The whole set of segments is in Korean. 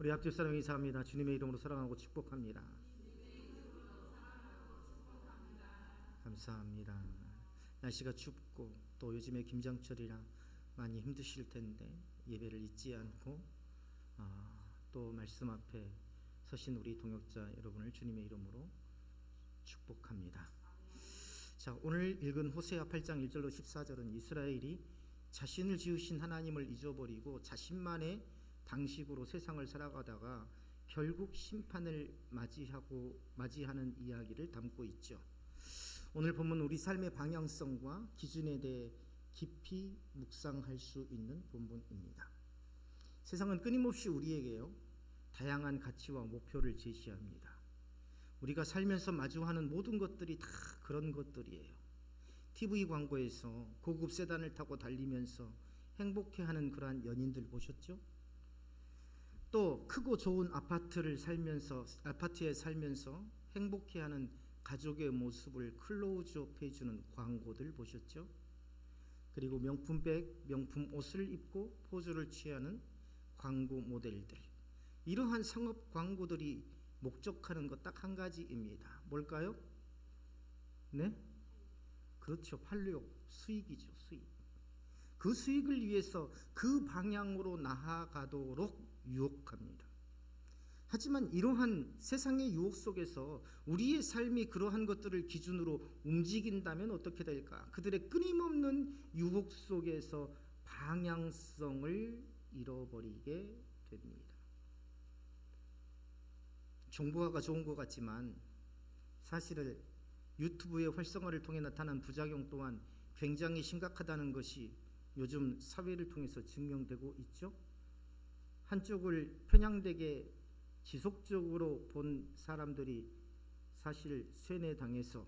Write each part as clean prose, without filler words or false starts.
우리 앞집 사람 인사합니다. 주님의 이름으로 사랑하고 축복합니다. 감사합니다. 날씨가 춥고 또 요즘에 김장철이라 많이 힘드실 텐데 예배를 잊지 않고 또 말씀 앞에 서신 우리 동역자 여러분을 주님의 이름으로 축복합니다. 자, 오늘 읽은 호세아 8장 1절로 14절은 이스라엘이 자신을 지으신 하나님을 잊어버리고 자신만의 방식으로 세상을 살아가다가 결국 심판을 맞이하는 이야기를 담고 있죠. 오늘 본문 우리 삶의 방향성과 기준에 대해 깊이 묵상할 수 있는 본문입니다. 세상은 끊임없이 우리에게요 다양한 가치와 목표를 제시합니다. 우리가 살면서 마주하는 모든 것들이 다 그런 것들이에요. TV 광고에서 고급 세단을 타고 달리면서 행복해하는 그러한 연인들 보셨죠? 또 크고 좋은 아파트에 살면서 행복해하는 가족의 모습을 클로즈업 해주는 광고들 보셨죠? 그리고 명품백, 명품 옷을 입고 포즈를 취하는 광고 모델들. 이러한 상업 광고들이 목적하는 것 딱 한 가지입니다. 뭘까요? 네? 그렇죠. 판례업, 수익이죠. 수익. 그 수익을 위해서 그 방향으로 나아가도록 유혹합니다. 하지만 이러한 세상의 유혹 속에서 우리의 삶이 그러한 것들을 기준으로 움직인다면 어떻게 될까? 그들의 끊임없는 유혹 속에서 방향성을 잃어버리게 됩니다. 정보화가 좋은 것 같지만 사실은 유튜브의 활성화를 통해 나타난 부작용 또한 굉장히 심각하다는 것이 요즘 사회를 통해서 증명되고 있죠. 한쪽을 편향되게 지속적으로 본 사람들이 사실 세뇌당해서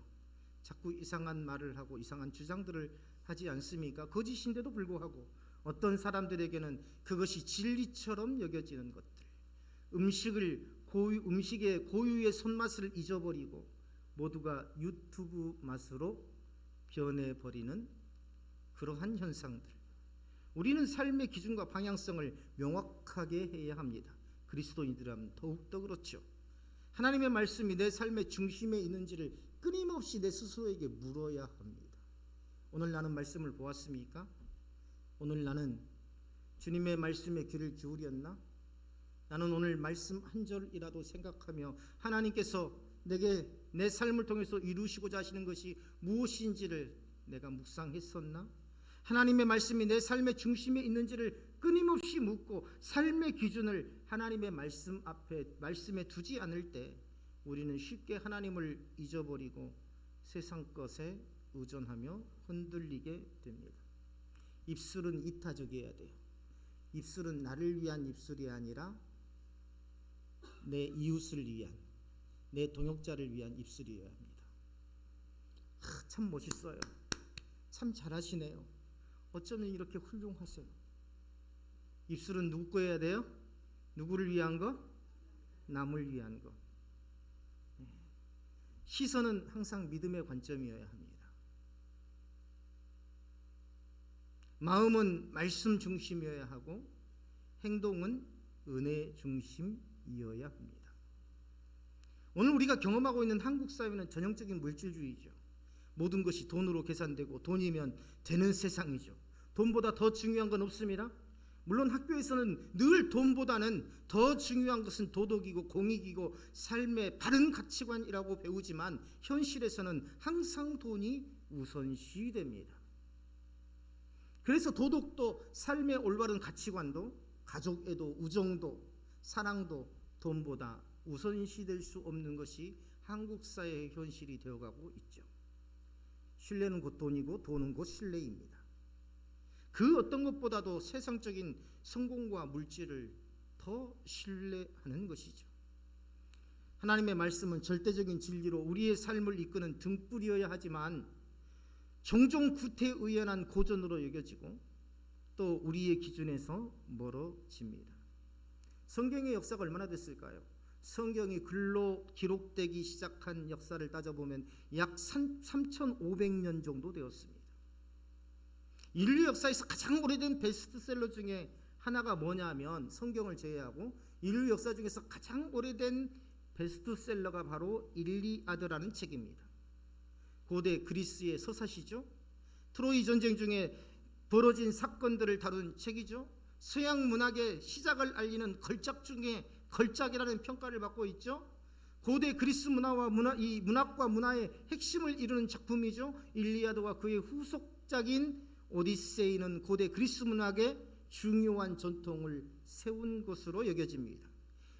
자꾸 이상한 말을 하고 이상한 주장들을 하지 않습니까? 거짓인데도 불구하고 어떤 사람들에게는 그것이 진리처럼 여겨지는 것들, 음식의 고유의 손맛을 잊어버리고 모두가 유튜브 맛으로 변해버리는 그러한 현상들. 우리는 삶의 기준과 방향성을 명확하게 해야 합니다. 그리스도인들이라면 더욱더 그렇죠. 하나님의 말씀이 내 삶의 중심에 있는지를 끊임없이 내 스스로에게 물어야 합니다. 오늘 나는 말씀을 보았습니까? 오늘 나는 주님의 말씀에 귀를 기울였나? 나는 오늘 말씀 한 절이라도 생각하며 하나님께서 내게 내 삶을 통해서 이루시고자 하시는 것이 무엇인지를 내가 묵상했었나? 하나님의 말씀이 내 삶의 중심에 있는지를 끊임없이 묻고 삶의 기준을 하나님의 말씀 앞에 말씀에 두지 않을 때 우리는 쉽게 하나님을 잊어버리고 세상 것에 의존하며 흔들리게 됩니다. 입술은 이타적이어야 돼요. 입술은 나를 위한 입술이 아니라 내 이웃을 위한, 내 동역자를 위한 입술이어야 합니다. 참 멋있어요. 참 잘하시네요. 어쩌면 이렇게 훌륭하세요. 입술은 누구 거 해야 돼요? 누구를 위한 거? 남을 위한 거. 시선은 항상 믿음의 관점이어야 합니다. 마음은 말씀 중심이어야 하고 행동은 은혜 중심이어야 합니다. 오늘 우리가 경험하고 있는 한국 사회는 전형적인 물질주의죠. 모든 것이 돈으로 계산되고 돈이면 되는 세상이죠. 돈보다 더 중요한 건 없습니다. 물론 학교에서는 늘 돈보다는 더 중요한 것은 도덕이고 공익이고 삶의 바른 가치관이라고 배우지만 현실에서는 항상 돈이 우선시됩니다. 그래서 도덕도 삶의 올바른 가치관도 가족에도 우정도 사랑도 돈보다 우선시될 수 없는 것이 한국 사회의 현실이 되어가고 있죠. 신뢰는 곧 돈이고 돈은 곧 신뢰입니다. 그 어떤 것보다도 세상적인 성공과 물질을 더 신뢰하는 것이죠. 하나님의 말씀은 절대적인 진리로 우리의 삶을 이끄는 등불이어야 하지만 종종 구태의연한 고전으로 여겨지고 또 우리의 기준에서 멀어집니다. 성경의 역사가 얼마나 됐을까요? 성경이 글로 기록되기 시작한 역사를 따져보면 약 3,500년 정도 되었습니다. 인류 역사에서 가장 오래된 베스트셀러 중에 하나가 뭐냐면 성경을 제외하고 인류 역사 중에서 가장 오래된 베스트셀러가 바로 일리아드라는 책입니다. 고대 그리스의 서사시죠. 트로이 전쟁 중에 벌어진 사건들을 다룬 책이죠. 서양 문학의 시작을 알리는 걸작 중에 걸작이라는 평가를 받고 있죠. 고대 그리스 이 문학과 문화의 핵심을 이루는 작품이죠. 일리아드와 그의 후속작인 오디세이는 고대 그리스 문학의 중요한 전통을 세운 것으로 여겨집니다.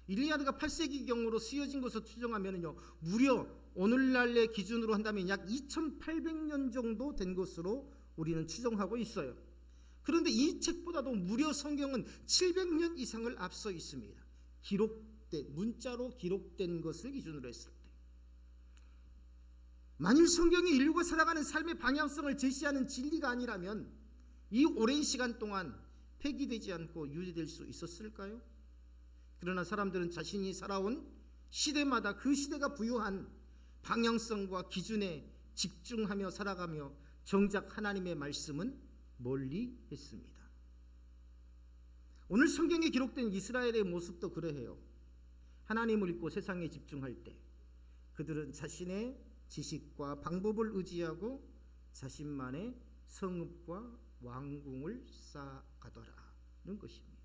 일리아드가 8세기경으로 쓰여진 것으로 추정하면요, 무려 오늘날의 기준으로 한다면 약 2800년 정도 된 것으로 우리는 추정하고 있어요. 그런데 이 책보다도 무려 성경은 700년 이상을 앞서 있습니다. 문자로 기록된 것을 기준으로 했을 때, 만일 성경이 인류가 살아가는 삶의 방향성을 제시하는 진리가 아니라면 이 오랜 시간 동안 폐기되지 않고 유지될 수 있었을까요? 그러나 사람들은 자신이 살아온 시대마다 그 시대가 부여한 방향성과 기준에 집중하며 살아가며 정작 하나님의 말씀은 멀리 했습니다. 오늘 성경에 기록된 이스라엘의 모습도 그러해요. 하나님을 잊고 세상에 집중할 때 그들은 자신의 지식과 방법을 의지하고 자신만의 성읍과 왕궁을 쌓아가더라는 것입니다.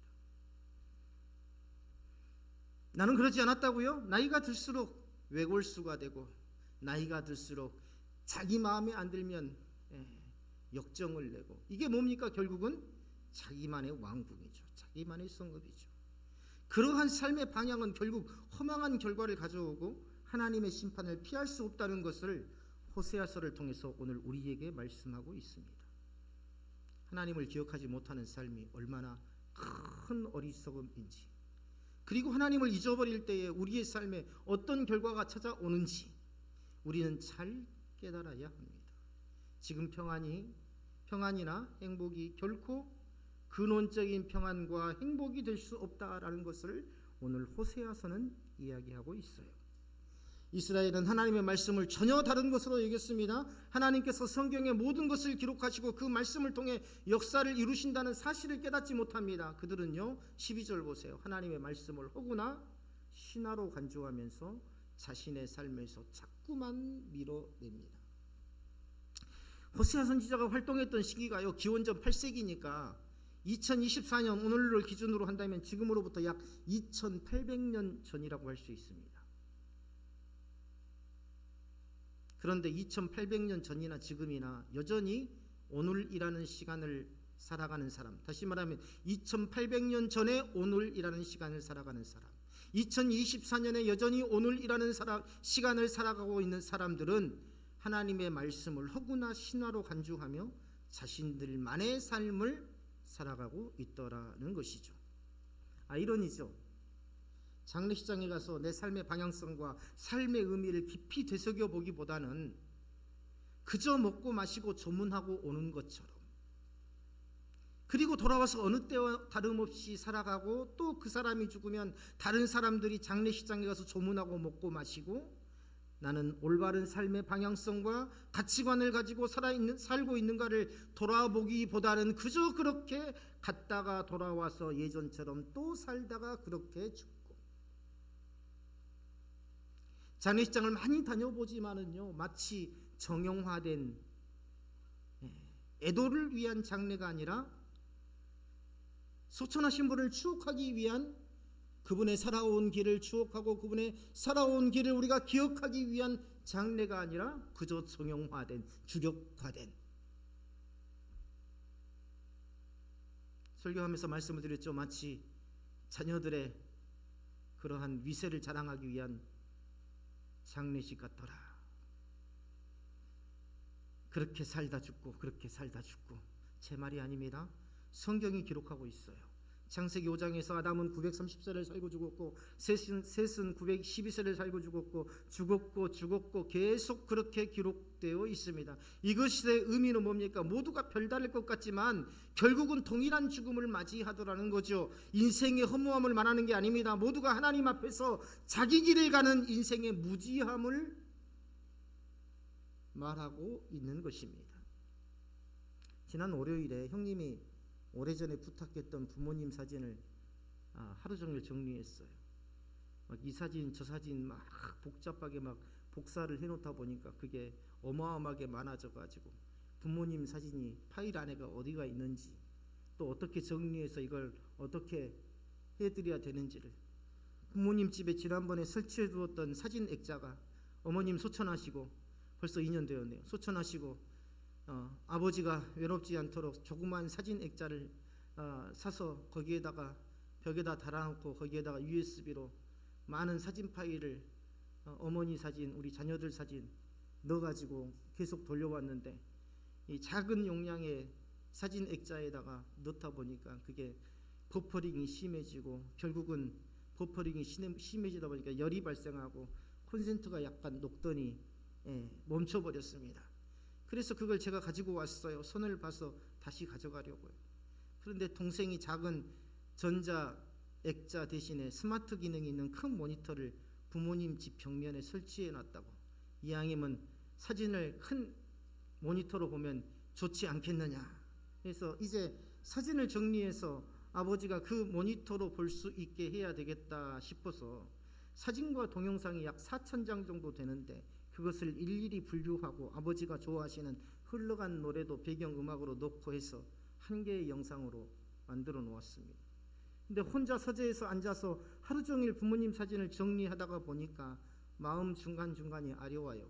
나는 그러지 않았다고요? 나이가 들수록 외골수가 되고 나이가 들수록 자기 마음에 안 들면 역정을 내고, 이게 뭡니까? 결국은 자기만의 왕궁이죠. 자기만의 성읍이죠. 그러한 삶의 방향은 결국 허망한 결과를 가져오고 하나님의 심판을 피할 수 없다는 것을 호세아서를 통해서 오늘 우리에게 말씀하고 있습니다. 하나님을 기억하지 못하는 삶이 얼마나 큰 어리석음인지, 그리고 하나님을 잊어버릴 때에 우리의 삶에 어떤 결과가 찾아오는지 우리는 잘 깨달아야 합니다. 지금 평안이나 행복이 결코 근원적인 평안과 행복이 될 수 없다라는 것을 오늘 호세아서는 이야기하고 있어요. 이스라엘은 하나님의 말씀을 전혀 다른 것으로 여겼습니다. 하나님께서 성경의 모든 것을 기록하시고 그 말씀을 통해 역사를 이루신다는 사실을 깨닫지 못합니다. 그들은요, 12절 보세요. 하나님의 말씀을 허구나 신화로 간주하면서 자신의 삶에서 자꾸만 밀어냅니다. 호세아 선지자가 활동했던 시기가요, 기원전 8세기니까 2024년 오늘을 기준으로 한다면 지금으로부터 약 2800년 전이라고 할 수 있습니다. 그런데 2800년 전이나 지금이나 여전히 오늘이라는 시간을 살아가는 사람, 다시 말하면 2800년 전에 오늘이라는 시간을 살아가는 사람, 2024년에 여전히 오늘이라는 시간을 살아가고 있는 사람들은 하나님의 말씀을 허구나 신화로 간주하며 자신들만의 삶을 살아가고 있더라는 것이죠. 이론이죠. 장례식장에 가서 내 삶의 방향성과 삶의 의미를 깊이 되새겨 보기보다는 그저 먹고 마시고 조문하고 오는 것처럼, 그리고 돌아와서 어느 때와 다름없이 살아가고 또 그 사람이 죽으면 다른 사람들이 장례식장에 가서 조문하고 먹고 마시고, 나는 올바른 삶의 방향성과 가치관을 가지고 살고 있는가를 돌아보기보다는 그저 그렇게 갔다가 돌아와서 예전처럼 또 살다가 그렇게 죽고, 장례식장을 많이 다녀보지만은요, 마치 정형화된 애도를 위한 장례가 아니라 소천하신 분을 추억하기 위한, 그분의 살아온 길을 추억하고 그분의 살아온 길을 우리가 기억하기 위한 장례가 아니라 그저 정형화된, 주력화된. 설교하면서 말씀을 드렸죠. 마치 자녀들의 그러한 위세를 자랑하기 위한 장례식 같더라. 그렇게 살다 죽고 그렇게 살다 죽고. 제 말이 아닙니다. 성경이 기록하고 있어요. 창세기 5장에서 아담은 930세를 살고 죽었고 셋은 912세를 살고 죽었고 계속 그렇게 기록되어 있습니다. 이것의 의미는 뭡니까? 모두가 별다를 것 같지만 결국은 동일한 죽음을 맞이하더라는 거죠. 인생의 허무함을 말하는 게 아닙니다. 모두가 하나님 앞에서 자기 길을 가는 인생의 무지함을 말하고 있는 것입니다. 지난 월요일에 형님이 오래전에 부탁했던 부모님 사진을 하루 종일 정리했어요. 막 이 사진 저 사진 막 복잡하게 막 복사를 해놓다 보니까 그게 어마어마하게 많아져가지고 부모님 사진이 파일 안에가 어디가 있는지 또 어떻게 정리해서 이걸 어떻게 해드려야 되는지를, 부모님 집에 지난번에 설치해 두었던 사진 액자가 어머님 소천하시고 벌써 2년 되었네요. 소천하시고 아버지가 외롭지 않도록 조그만 사진 액자를 사서 거기에다가 벽에다 달아놓고 거기에다가 USB로 많은 사진 파일을 어머니 사진, 우리 자녀들 사진 넣어가지고 계속 돌려왔는데 이 작은 용량의 사진 액자에다가 넣다 보니까 그게 버퍼링이 심해지고 결국은 버퍼링이 심해지다 보니까 열이 발생하고 콘센트가 약간 녹더니 멈춰버렸습니다. 그래서 그걸 제가 가지고 왔어요. 손을 봐서 다시 가져가려고요. 그런데 동생이 작은 전자 액자 대신에 스마트 기능이 있는 큰 모니터를 부모님 집 벽면에 설치해 놨다고. 이왕이면 사진을 큰 모니터로 보면 좋지 않겠느냐. 그래서 이제 사진을 정리해서 아버지가 그 모니터로 볼 수 있게 해야 되겠다 싶어서 사진과 동영상이 약 4,000장 정도 되는데 그것을 일일이 분류하고 아버지가 좋아하시는 흘러간 노래도 배경음악으로 넣고 해서 한 개의 영상으로 만들어 놓았습니다. 근데 혼자 서재에서 앉아서 하루 종일 부모님 사진을 정리하다가 보니까 마음 중간중간이 아려와요.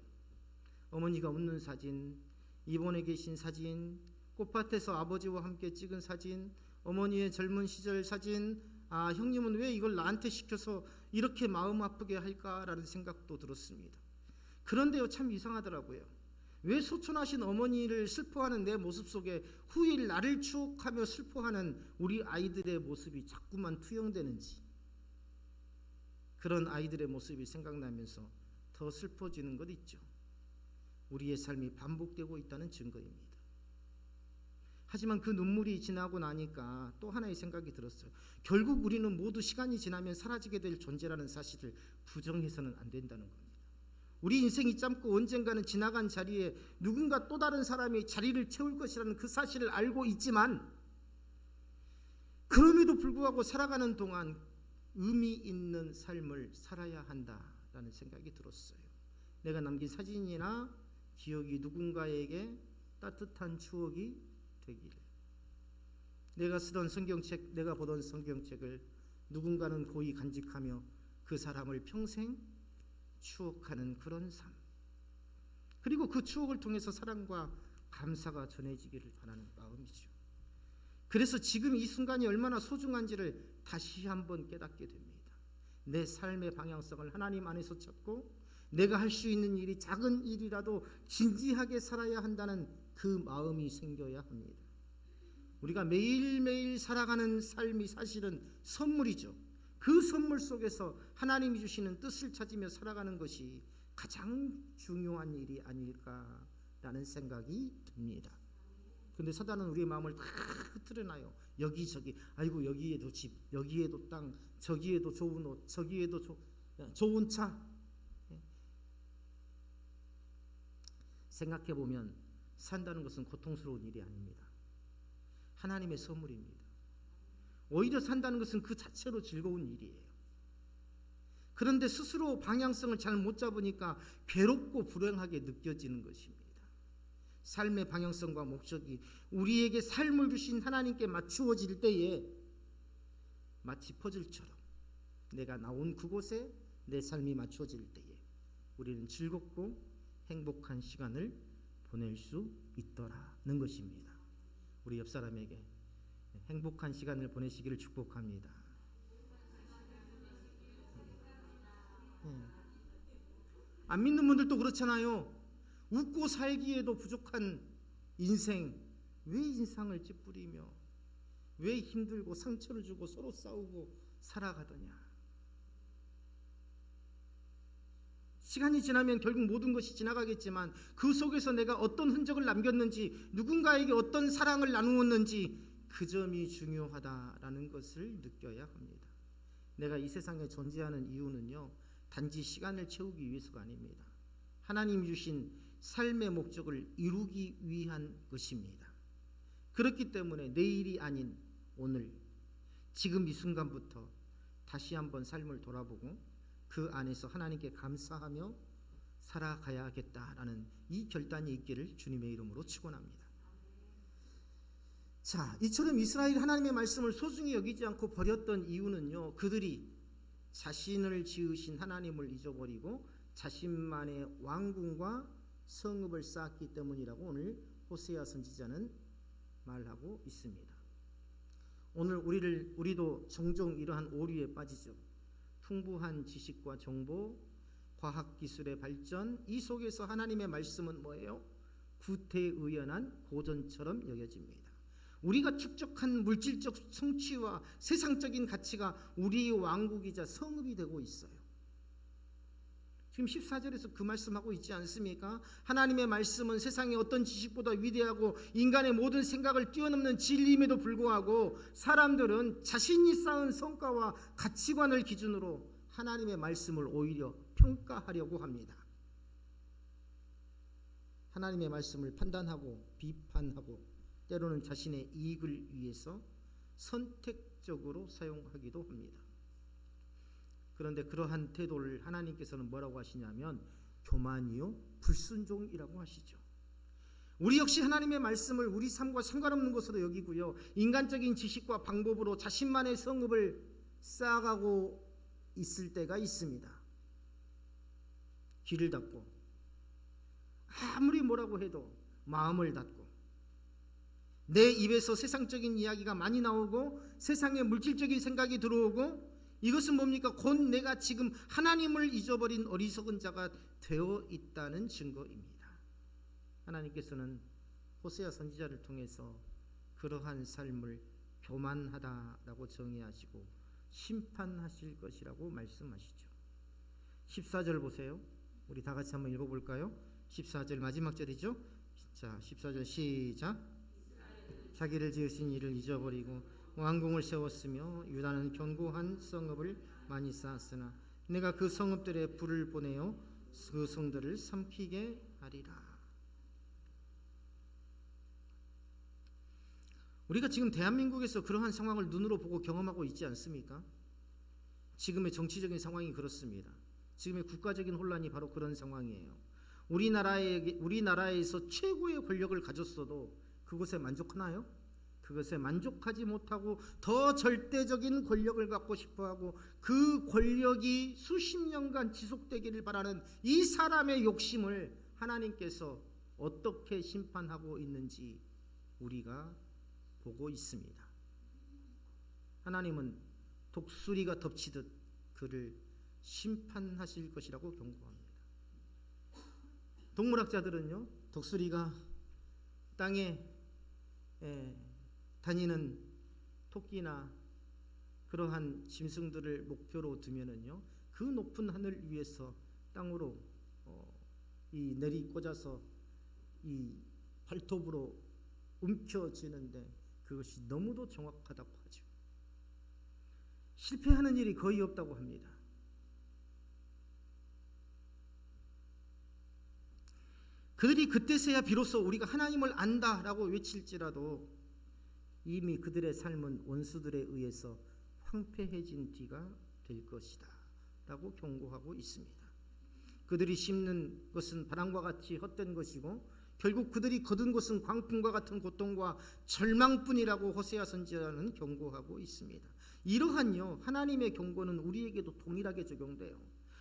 어머니가 웃는 사진, 입원해 계신 사진, 꽃밭에서 아버지와 함께 찍은 사진, 어머니의 젊은 시절 사진, 형님은 왜 이걸 나한테 시켜서 이렇게 마음 아프게 할까라는 생각도 들었습니다. 그런데요, 참 이상하더라고요. 왜 소천하신 어머니를 슬퍼하는 내 모습 속에 후일 나를 추억하며 슬퍼하는 우리 아이들의 모습이 자꾸만 투영되는지, 그런 아이들의 모습이 생각나면서 더 슬퍼지는 것 있죠. 우리의 삶이 반복되고 있다는 증거입니다. 하지만 그 눈물이 지나고 나니까 또 하나의 생각이 들었어요. 결국 우리는 모두 시간이 지나면 사라지게 될 존재라는 사실을 부정해서는 안 된다는 겁니다. 우리 인생이 짧고 언젠가는 지나간 자리에 누군가 또 다른 사람이 자리를 채울 것이라는 그 사실을 알고 있지만 그럼에도 불구하고 살아가는 동안 의미 있는 삶을 살아야 한다라는 생각이 들었어요. 내가 남긴 사진이나 기억이 누군가에게 따뜻한 추억이 되기를. 내가 쓰던 성경책, 내가 보던 성경책을 누군가는 고이 간직하며 그 사람을 평생 추억하는 그런 삶, 그리고 그 추억을 통해서 사랑과 감사가 전해지기를 바라는 마음이죠. 그래서 지금 이 순간이 얼마나 소중한지를 다시 한번 깨닫게 됩니다. 내 삶의 방향성을 하나님 안에서 찾고 내가 할 수 있는 일이 작은 일이라도 진지하게 살아야 한다는 그 마음이 생겨야 합니다. 우리가 매일매일 살아가는 삶이 사실은 선물이죠. 그 선물 속에서 하나님이 주시는 뜻을 찾으며 살아가는 것이 가장 중요한 일이 아닐까라는 생각이 듭니다. 그런데 사단은 우리의 마음을 다 흐트려놔요. 여기저기, 아이고 여기에도 집, 여기에도 땅, 저기에도 좋은 옷, 저기에도 좋은 차. 생각해보면 산다는 것은 고통스러운 일이 아닙니다. 하나님의 선물입니다. 오히려 산다는 것은 그 자체로 즐거운 일이에요. 그런데 스스로 방향성을 잘 못 잡으니까 괴롭고 불행하게 느껴지는 것입니다. 삶의 방향성과 목적이 우리에게 삶을 주신 하나님께 맞추어질 때에 마치 퍼즐처럼 내가 나온 그곳에 내 삶이 맞추어질 때에 우리는 즐겁고 행복한 시간을 보낼 수 있더라는 것입니다. 우리 옆 사람에게 행복한 시간을 보내시기를 축복합니다. 안 믿는 분들도 그렇잖아요. 웃고 살기에도 부족한 인생, 왜 인상을 찌푸리며 왜 힘들고 상처를 주고 서로 싸우고 살아가더냐. 시간이 지나면 결국 모든 것이 지나가겠지만 그 속에서 내가 어떤 흔적을 남겼는지, 누군가에게 어떤 사랑을 나누었는지, 그 점이 중요하다라는 것을 느껴야 합니다. 내가 이 세상에 존재하는 이유는요, 단지 시간을 채우기 위해서가 아닙니다. 하나님 주신 삶의 목적을 이루기 위한 것입니다. 그렇기 때문에 내일이 아닌 오늘, 지금 이 순간부터 다시 한번 삶을 돌아보고 그 안에서 하나님께 감사하며 살아가야겠다라는 이 결단이 있기를 주님의 이름으로 축원합니다. 자, 이처럼 이스라엘 하나님의 말씀을 소중히 여기지 않고 버렸던 이유는요, 그들이 자신을 지으신 하나님을 잊어버리고 자신만의 왕궁과 성읍을 쌓았기 때문이라고 오늘 호세아 선지자는 말하고 있습니다. 오늘 우리도 종종 이러한 오류에 빠지죠. 풍부한 지식과 정보, 과학기술의 발전, 이 속에서 하나님의 말씀은 뭐예요? 구태의연한 고전처럼 여겨집니다. 우리가 축적한 물질적 성취와 세상적인 가치가 우리의 왕국이자 성읍이 되고 있어요. 지금 14절에서 그 말씀하고 있지 않습니까? 하나님의 말씀은 세상의 어떤 지식보다 위대하고 인간의 모든 생각을 뛰어넘는 진리임에도 불구하고 사람들은 자신이 쌓은 성과와 가치관을 기준으로 하나님의 말씀을 오히려 평가하려고 합니다. 하나님의 말씀을 판단하고 비판하고 때로는 자신의 이익을 위해서 선택적으로 사용하기도 합니다. 그런데 그러한 태도를 하나님께서는 뭐라고 하시냐면 교만이요 불순종이라고 하시죠. 우리 역시 하나님의 말씀을 우리 삶과 상관없는 것으로 여기고요, 인간적인 지식과 방법으로 자신만의 성읍을 쌓아가고 있을 때가 있습니다. 귀를 닫고 아무리 뭐라고 해도 마음을 닫고 내 입에서 세상적인 이야기가 많이 나오고 세상의 물질적인 생각이 들어오고, 이것은 뭡니까? 곧 내가 지금 하나님을 잊어버린 어리석은 자가 되어 있다는 증거입니다. 하나님께서는 호세아 선지자를 통해서 그러한 삶을 교만하다라고 정의하시고 심판하실 것이라고 말씀하시죠. 14절 보세요. 우리 다 같이 한번 읽어볼까요? 14절 마지막 절이죠. 자, 14절 시작. 자기를 지으신 이를 잊어버리고 왕궁을 세웠으며 유다는 견고한 성읍을 많이 쌓았으나 내가 그 성읍들에 불을 보내어 그 성들을 삼키게 하리라. 우리가 지금 대한민국에서 그러한 상황을 눈으로 보고 경험하고 있지 않습니까? 지금의 정치적인 상황이 그렇습니다. 지금의 국가적인 혼란이 바로 그런 상황이에요. 우리나라에서 최고의 권력을 가졌어도 그것에 만족하나요? 그것에 만족하지 못하고 더 절대적인 권력을 갖고 싶어하고 그 권력이 수십 년간 지속되기를 바라는 이 사람의 욕심을 하나님께서 어떻게 심판하고 있는지 우리가 보고 있습니다. 하나님은 독수리가 덮치듯 그를 심판하실 것이라고 경고합니다. 동물학자들은요, 독수리가 땅에 다니는 토끼나 그러한 짐승들을 목표로 두면은요, 그 높은 하늘 위에서 땅으로 이 내리 꽂아서 이 발톱으로 움켜쥐는데 그것이 너무도 정확하다고 하죠. 실패하는 일이 거의 없다고 합니다. 그들이 그때서야 비로소 우리가 하나님을 안다라고 외칠지라도 이미 그들의 삶은 원수들에 의해서 황폐해진 뒤가 될 것이다 라고 경고하고 있습니다. 그들이 심는 것은 바람과 같이 헛된 것이고 결국 그들이 거둔 것은 광풍과 같은 고통과 절망뿐이라고 호세아 선지자는 경고하고 있습니다. 이러한요, 하나님의 경고는 우리에게도 동일하게 적용돼요.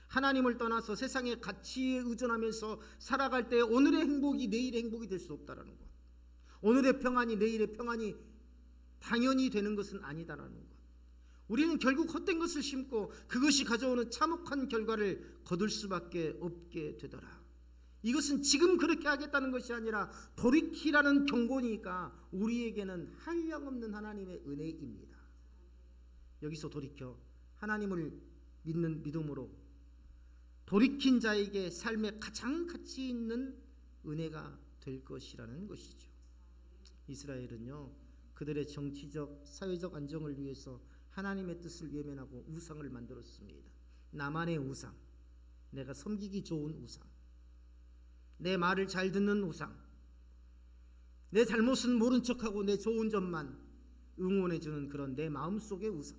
하나님을 떠나서 세상의 가치에 의존하면서 살아갈 때 오늘의 행복이 내일의 행복이 될 수 없다라는 것, 오늘의 평안이 내일의 평안이 당연히 되는 것은 아니다라는 것, 우리는 결국 헛된 것을 심고 그것이 가져오는 참혹한 결과를 거둘 수밖에 없게 되더라. 이것은 지금 그렇게 하겠다는 것이 아니라 돌이키라는 경고니까 우리에게는 한량없는 하나님의 은혜입니다. 여기서 돌이켜 하나님을 믿는 믿음으로 돌이킨 자에게 삶에 가장 가치 있는 은혜가 될 것이라는 것이죠. 이스라엘은요, 그들의 정치적 사회적 안정을 위해서 하나님의 뜻을 외면하고 우상을 만들었습니다. 나만의 우상, 내가 섬기기 좋은 우상, 내 말을 잘 듣는 우상, 내 잘못은 모른 척하고 내 좋은 점만 응원해주는 그런 내 마음속의 우상.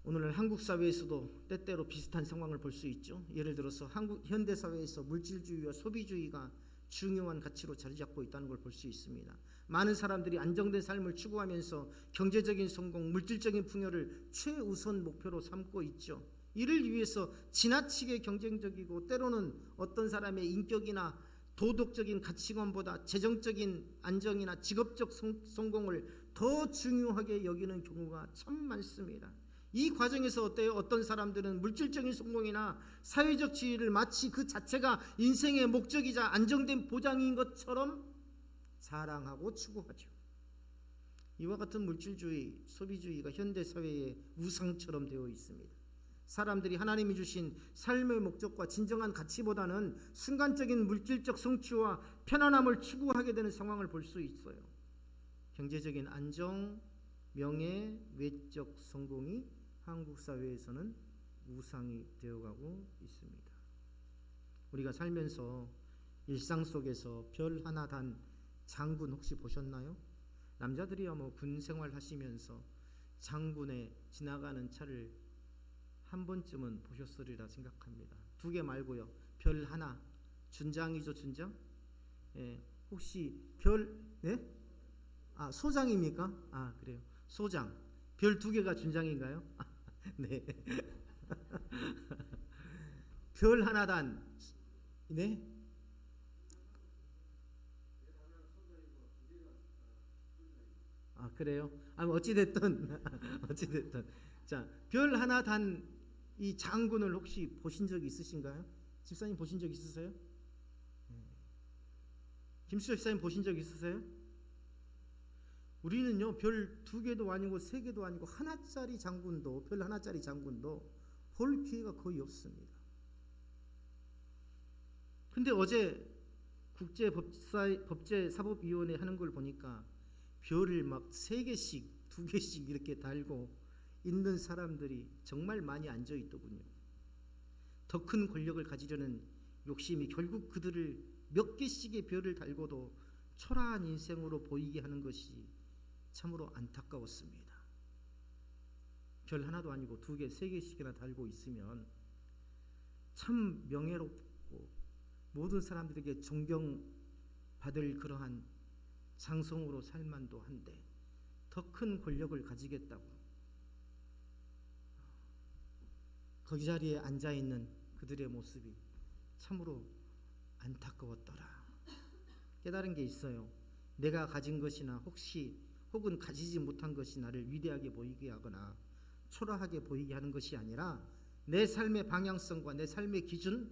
오늘날 한국 사회에서도 때때로 비슷한 상황을 볼 수 있죠. 예를 들어서 한국 현대 사회에서 물질주의와 소비주의가 중요한 가치로 자리 잡고 있다는 걸 볼 수 있습니다. 많은 사람들이 안정된 삶을 추구하면서 경제적인 성공, 물질적인 풍요를 최우선 목표로 삼고 있죠. 이를 위해서 지나치게 경쟁적이고 때로는 어떤 사람의 인격이나 도덕적인 가치관보다 재정적인 안정이나 직업적 성공을 더 중요하게 여기는 경우가 참 많습니다. 이 과정에서 어때요? 어떤 사람들은 물질적인 성공이나 사회적 지위를 마치 그 자체가 인생의 목적이자 안정된 보장인 것처럼 사랑하고 추구하죠. 이와 같은 물질주의, 소비주의가 현대 사회의 우상처럼 되어 있습니다. 사람들이 하나님이 주신 삶의 목적과 진정한 가치보다는 순간적인 물질적 성취와 편안함을 추구하게 되는 상황을 볼 수 있어요. 경제적인 안정, 명예, 외적 성공이 한국 사회에서는 우상이 되어가고 있습니다. 우리가 살면서 일상 속에서 별 하나 단 장군 혹시 보셨나요? 남자들이야 뭐 군 생활 하시면서 장군의 지나가는 차를 한 번쯤은 보셨으리라 생각합니다. 2개 말고요. 별 하나, 준장이죠, 준장? 예, 혹시 별, 네? 아, 소장입니까? 아, 그래요. 소장. 별 2개가 준장인가요? 네. 별 하나 단, 네? 아, 그래요? 아, 어찌됐든, 어찌됐든. 자, 별 하나 단 이 장군을 혹시 보신 적 있으신가요? 집사님 보신 적 있으세요? 김수철 집사님 보신 적 있으세요? 우리는요, 별 2개도 아니고 3개도 아니고 하나짜리 장군도, 별 하나짜리 장군도 볼 기회가 거의 없습니다. 근데 어제 국제법제사법위원회 하는 걸 보니까 별을 막 3개씩, 2개씩 이렇게 달고 있는 사람들이 정말 많이 앉아 있더군요. 더 큰 권력을 가지려는 욕심이 결국 그들을 몇 개씩의 별을 달고도 초라한 인생으로 보이게 하는 것이 참으로 안타까웠습니다. 별 하나도 아니고 2개, 3개씩이나 달고 있으면 참 명예롭고 모든 사람들에게 존경받을 그러한 장성으로 살만도 한데 더 큰 권력을 가지겠다고 거기 자리에 앉아있는 그들의 모습이 참으로 안타까웠더라. 깨달은 게 있어요. 내가 가진 것이나 혹은 가지지 못한 것이 나를 위대하게 보이게 하거나 초라하게 보이게 하는 것이 아니라 내 삶의 방향성과 내 삶의 기준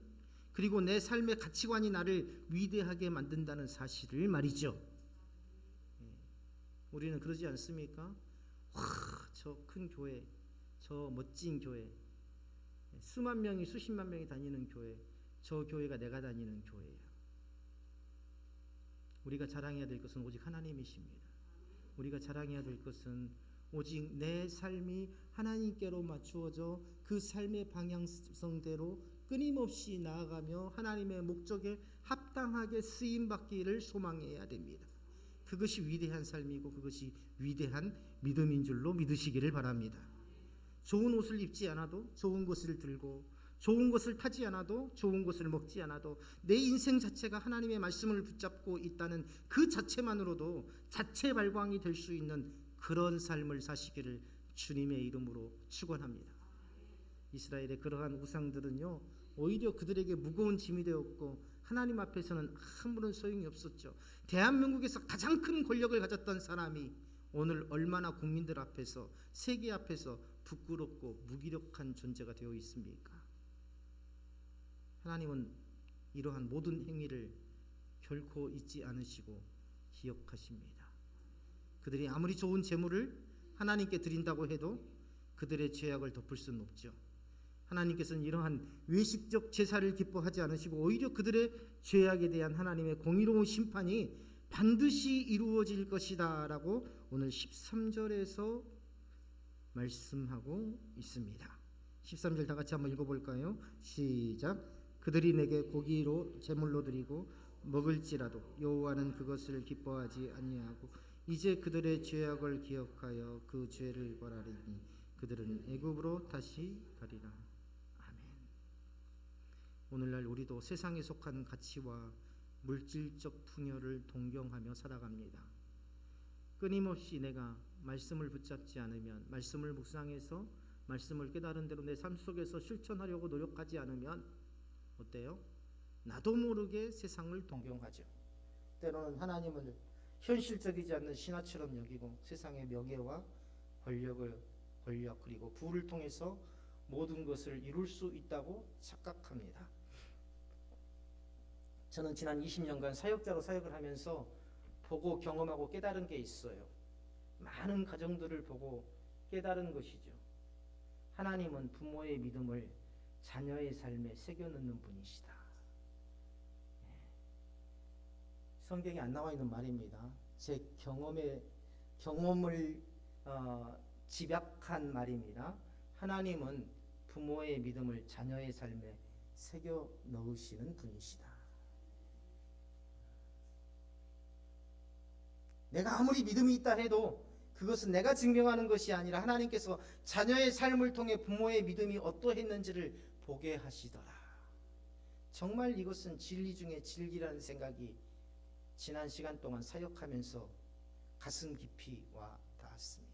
그리고 내 삶의 가치관이 나를 위대하게 만든다는 사실을 말이죠. 우리는 그러지 않습니까? 와, 저 큰 교회, 저 멋진 교회, 수만 명이 수십만 명이 다니는 교회, 저 교회가 내가 다니는 교회예요. 우리가 자랑해야 될 것은 오직 하나님이십니다. 우리가 자랑해야 될 것은 오직 내 삶이 하나님께로 맞추어져 그 삶의 방향성대로 끊임없이 나아가며 하나님의 목적에 합당하게 쓰임받기를 소망해야 됩니다. 그것이 위대한 삶이고 그것이 위대한 믿음인 줄로 믿으시기를 바랍니다. 좋은 옷을 입지 않아도 좋은 것을 들고 좋은 것을 타지 않아도 좋은 것을 먹지 않아도 내 인생 자체가 하나님의 말씀을 붙잡고 있다는 그 자체만으로도 자체 발광이 될 수 있는 그런 삶을 사시기를 주님의 이름으로 축원합니다. 이스라엘의 그러한 우상들은요 오히려 그들에게 무거운 짐이 되었고 하나님 앞에서는 아무런 소용이 없었죠. 대한민국에서 가장 큰 권력을 가졌던 사람이 오늘 얼마나 국민들 앞에서 세계 앞에서 부끄럽고 무기력한 존재가 되어 있습니까? 하나님은 이러한 모든 행위를 결코 잊지 않으시고 기억하십니다. 그들이 아무리 좋은 재물을 하나님께 드린다고 해도 그들의 죄악을 덮을 수는 없죠. 하나님께서는 이러한 외식적 제사를 기뻐하지 않으시고 오히려 그들의 죄악에 대한 하나님의 공의로운 심판이 반드시 이루어질 것이다 라고 오늘 13절에서 말씀하고 있습니다. 13절 다 같이 한번 읽어볼까요? 시작. 그들이 내게 고기로 제물로 드리고 먹을지라도 여호와는 그것을 기뻐하지 아니하고 이제 그들의 죄악을 기억하여 그 죄를 벌하리니 그들은 애굽으로 다시 가리라. 아멘. 오늘날 우리도 세상에 속한 가치와 물질적 풍요를 동경하며 살아갑니다. 끊임없이 내가 말씀을 붙잡지 않으면, 말씀을 묵상해서 말씀을 깨달은 대로 내 삶 속에서 실천하려고 노력하지 않으면 어때요? 나도 모르게 세상을 동경하죠. 때로는 하나님을 현실적이지 않는 신화처럼 여기고 세상의 명예와 권력 그리고 부를 통해서 모든 것을 이룰 수 있다고 착각합니다. 저는 지난 20년간 사역자로 사역을 하면서 보고 경험하고 깨달은 게 있어요. 많은 가정들을 보고 깨달은 것이죠. 하나님은 부모의 믿음을 자녀의 삶에 새겨넣는 분이시다. 성경에 안 나와 있는 말입니다. 제 경험을 집약한 말입니다. 하나님은 부모의 믿음을 자녀의 삶에 새겨 넣으시는 분이시다. 내가 아무리 믿음이 있다 해도 그것은 내가 증명하는 것이 아니라 하나님께서 자녀의 삶을 통해 부모의 믿음이 어떠했는지를 보게 하시더라. 정말 이것은 진리 중에 진리라는 생각이 지난 시간 동안 사역하면서 가슴 깊이 와 닿았습니다.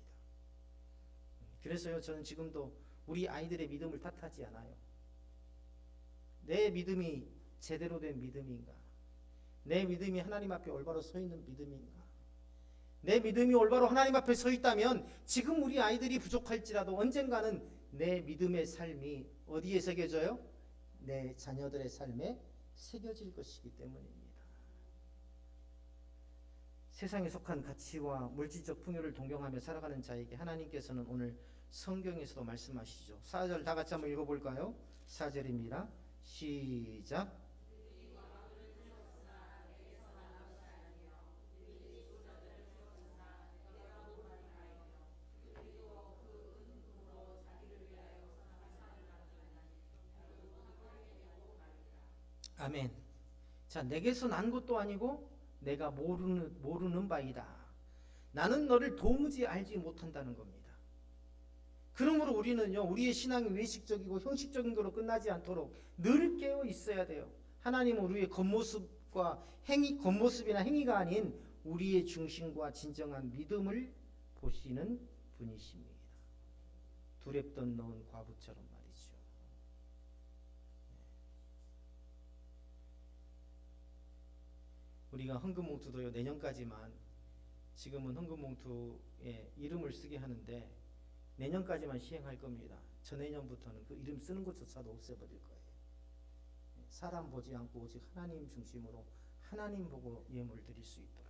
그래서요, 저는 지금도 우리 아이들의 믿음을 탓하지 않아요. 내 믿음이 제대로 된 믿음인가? 내 믿음이 하나님 앞에 올바로 서 있는 믿음인가? 내 믿음이 올바로 하나님 앞에 서 있다면 지금 우리 아이들이 부족할지라도 언젠가는 내 믿음의 삶이 어디에 새겨져요? 내 자녀들의 삶에 새겨질 것이기 때문입니다. 세상에 속한 가치와 물질적 풍요를 동경하며 살아가는 자에게 하나님께서는 오늘 성경에서도 말씀하시죠. 4절 다 같이 한번 읽어볼까요? 4절입니다. 시작. 아멘. 자, 내게서 난 것도 아니고 내가 모르는 바이다. 나는 너를 도무지 알지 못한다는 겁니다. 그러므로 우리는요, 우리의 신앙이 외식적이고 형식적인 것으로 끝나지 않도록 늘 깨어 있어야 돼요. 하나님은 우리의 겉모습이나 행위가 아닌 우리의 중심과 진정한 믿음을 보시는 분이십니다. 두렵던 넣은 과부처럼 말이죠. 우리가 헌금봉투도요, 내년까지만, 지금은 헌금봉투에 이름을 쓰게 하는데 내년까지만 시행할 겁니다. 저내년부터는 그 이름 쓰는 것조차도 없애버릴 거예요. 사람 보지 않고 오직 하나님 중심으로 하나님 보고 예물 드릴 수 있도록.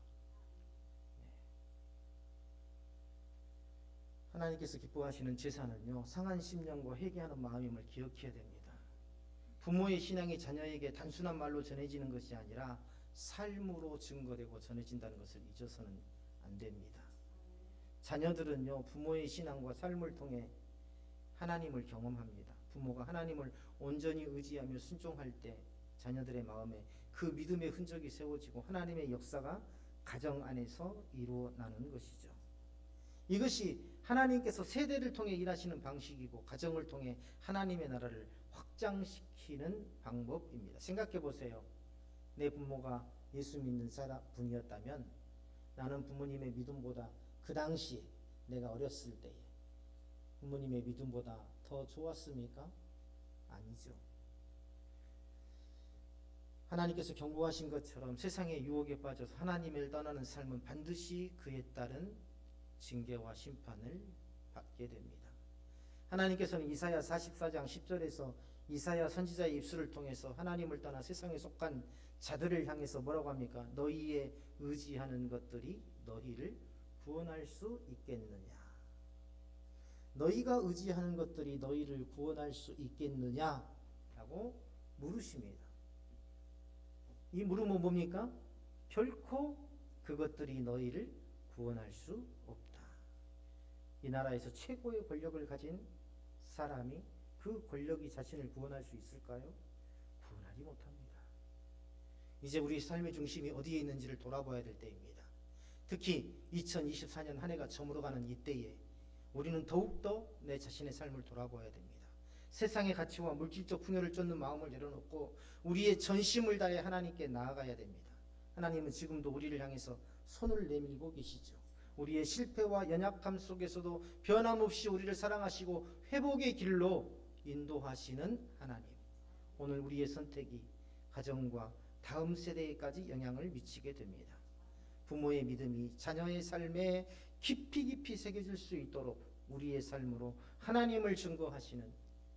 하나님께서 기뻐하시는 제사는요, 상한 심령과 회개하는 마음임을 기억해야 됩니다. 부모의 신앙이 자녀에게 단순한 말로 전해지는 것이 아니라 삶으로 증거되고 전해진다는 것을 잊어서는 안 됩니다. 자녀들은요, 부모의 신앙과 삶을 통해 하나님을 경험합니다. 부모가 하나님을 온전히 의지하며 순종할 때 자녀들의 마음에 그 믿음의 흔적이 세워지고 하나님의 역사가 가정 안에서 이루어나는 것이죠. 이것이 하나님께서 세대를 통해 일하시는 방식이고 가정을 통해 하나님의 나라를 확장시키는 방법입니다. 생각해 보세요. 내 부모가 예수 믿는 분이었다면 나는 부모님의 믿음보다 그 당시에 내가 어렸을 때에 부모님의 믿음보다 더 좋았습니까? 아니죠. 하나님께서 경고하신 것처럼 세상의 유혹에 빠져서 하나님을 떠나는 삶은 반드시 그에 따른 징계와 심판을 받게 됩니다. 하나님께서는 이사야 44장 10절에서 이사야 선지자의 입술을 통해서 하나님을 떠나 세상에 속한 자들을 향해서 뭐라고 합니까? 너희의 의지하는 것들이 너희를 구원할 수 있겠느냐? 너희가 의지하는 것들이 너희를 구원할 수 있겠느냐? 라고 물으십니다. 이 물음은 뭡니까? 결코 그것들이 너희를 구원할 수 없다. 이 나라에서 최고의 권력을 가진 사람이 그 권력이 자신을 구원할 수 있을까요? 구원하지 못합니다. 이제 우리 삶의 중심이 어디에 있는지를 돌아봐야 될 때입니다. 특히 2024년 한 해가 저물어가는 이때에 우리는 더욱더 내 자신의 삶을 돌아보아야 됩니다. 세상의 가치와 물질적 풍요를 쫓는 마음을 내려놓고 우리의 전심을 다해 하나님께 나아가야 됩니다. 하나님은 지금도 우리를 향해서 손을 내밀고 계시죠. 우리의 실패와 연약함 속에서도 변함없이 우리를 사랑하시고 회복의 길로 인도하시는 하나님. 오늘 우리의 선택이 가정과 다음 세대에까지 영향을 미치게 됩니다. 부모의 믿음이 자녀의 삶에 깊이 새겨질 수 있도록 우리의 삶으로 하나님을 증거하시는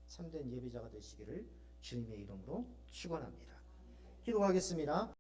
참된 예배자가 되시기를 주님의 이름으로 축원합니다. 기도하겠습니다.